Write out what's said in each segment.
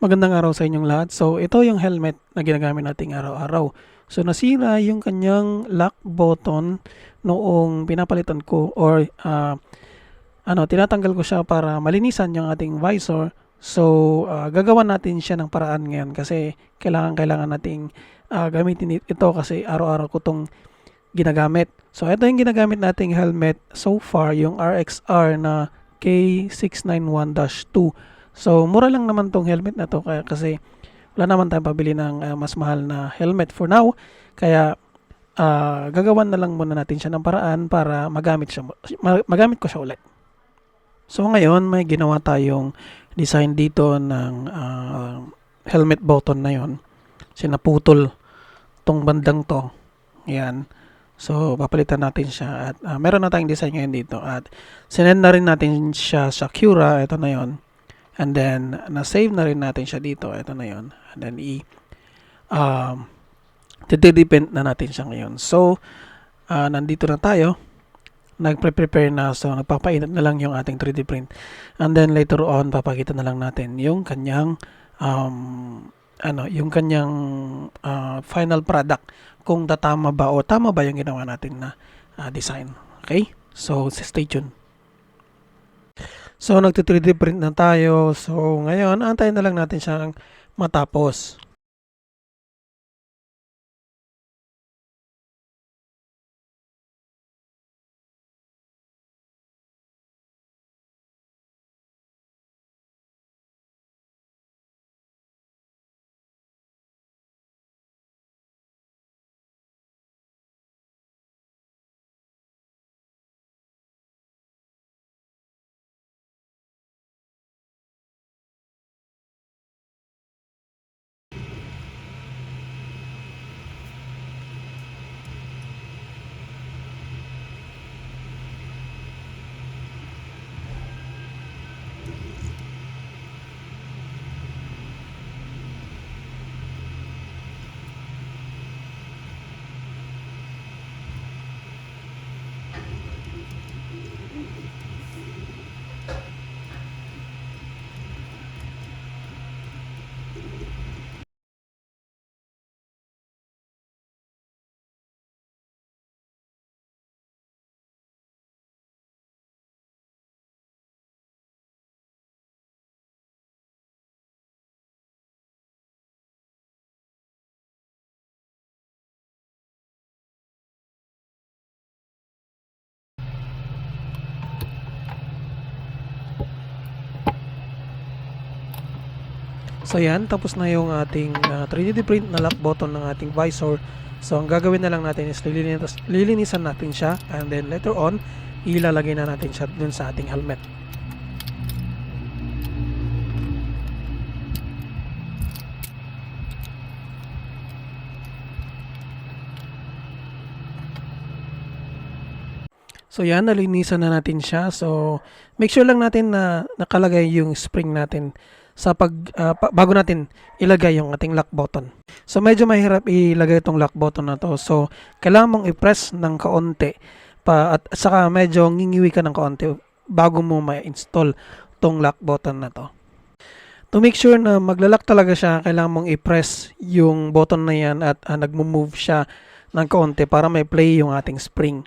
Magandang araw sa inyong lahat. So, ito yung helmet na ginagamit nating araw-araw. So, nasira yung kanyang lock button noong pinapalitan ko or tinatanggal ko siya para malinisan yung ating visor. So, gagawan natin siya ng paraan ngayon kasi kailangan nating gamitin ito kasi araw-araw ko itong ginagamit. So, ito yung ginagamit nating helmet so far, yung RXR na K691-2. So, mura lang naman tong helmet na to kasi wala naman tayong pabili ng mas mahal na helmet for now. Kaya gagawan na lang muna natin siya ng paraan para magamit ko siya ulit. So ngayon may ginawa tayong design dito ng helmet button na yon. Sinaputol tong bandang to. Yan. So, papalitan natin siya at meron na tayong design ngayon dito at sinend na rin natin siya sa Cura, ito na yon. And then, na-save na rin natin siya dito, ito na yon. And then, um, didepend na natin siya ngayon. So, nandito na tayo. Nagpre-prepare na, so nagpapainit na lang yung ating 3D print. And then, later on, papakita na lang natin yung kanyang yung kanyang final product kung tama ba o tama ba yung ginawa natin na design. Okay? So, stay tuned. So, nagti-3D print na tayo. So, ngayon, antayin na lang natin siyang matapos. So yan, tapos na yung ating 3D print na lock button ng ating visor. So ang gagawin na lang natin is lilinisan natin siya and then later on, ilalagay na natin siya dun sa ating helmet. So yan, nalinisan na natin siya. So make sure lang natin na nakalagay yung spring natin sa bago natin ilagay yung ating lock button. So medyo mahirap ilagay itong lock button na to. So kailangan mong i-press ng kaunti at saka medyo ngingiwi ka ng kaunti bago mo ma-install tong lock button na to. To make sure na maglalak talaga siya, kailangan mong i-press yung button na yan at nagmo-move siya ng kaunti para may play yung ating spring.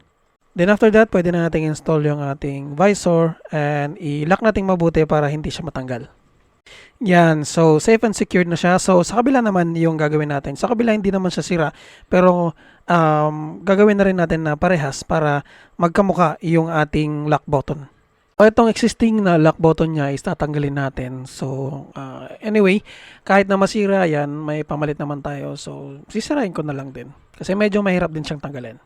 Then after that, pwede na natin install yung ating visor and i-lock natin mabuti para hindi siya matanggal. Yan, so safe and secured na siya. So sa kabila naman yung gagawin natin. Sa kabila hindi naman siya sira, pero gagawin na rin natin na parehas para magkamuka yung ating lock button. So itong existing na lock button niya is tatanggalin natin. So anyway, kahit na masira yan, may pamalit naman tayo. So sisirain ko na lang din. Kasi medyo mahirap din siyang tanggalin.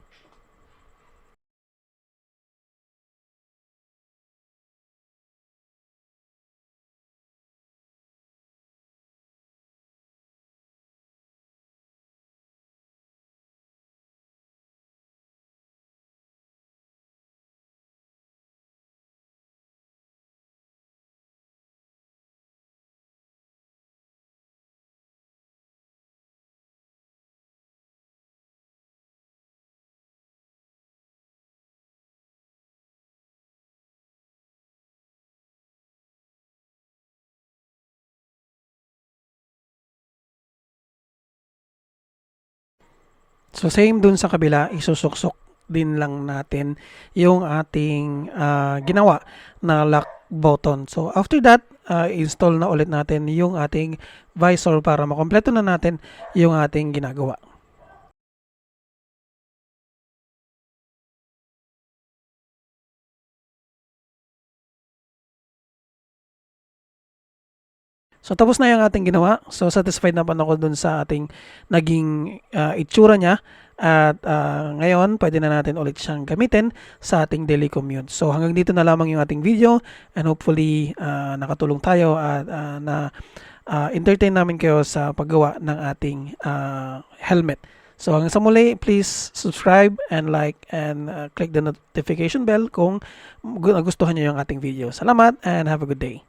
So same dun sa kabila, isusuksok din lang natin yung ating ginawa na lock button. So after that, install na ulit natin yung ating visor para makompleto na natin yung ating ginagawa. So tapos na yung ating ginawa. So satisfied naman ako dun sa ating naging itsura niya. At ngayon, pwede na natin ulit siyang gamitin sa ating daily commute. So hanggang dito na lamang yung ating video and hopefully nakatulong tayo at na entertain namin kayo sa paggawa ng ating helmet. So hanggang sa muli, please subscribe and like and click the notification bell kung gustuhan nyo yung ating video. Salamat and have a good day.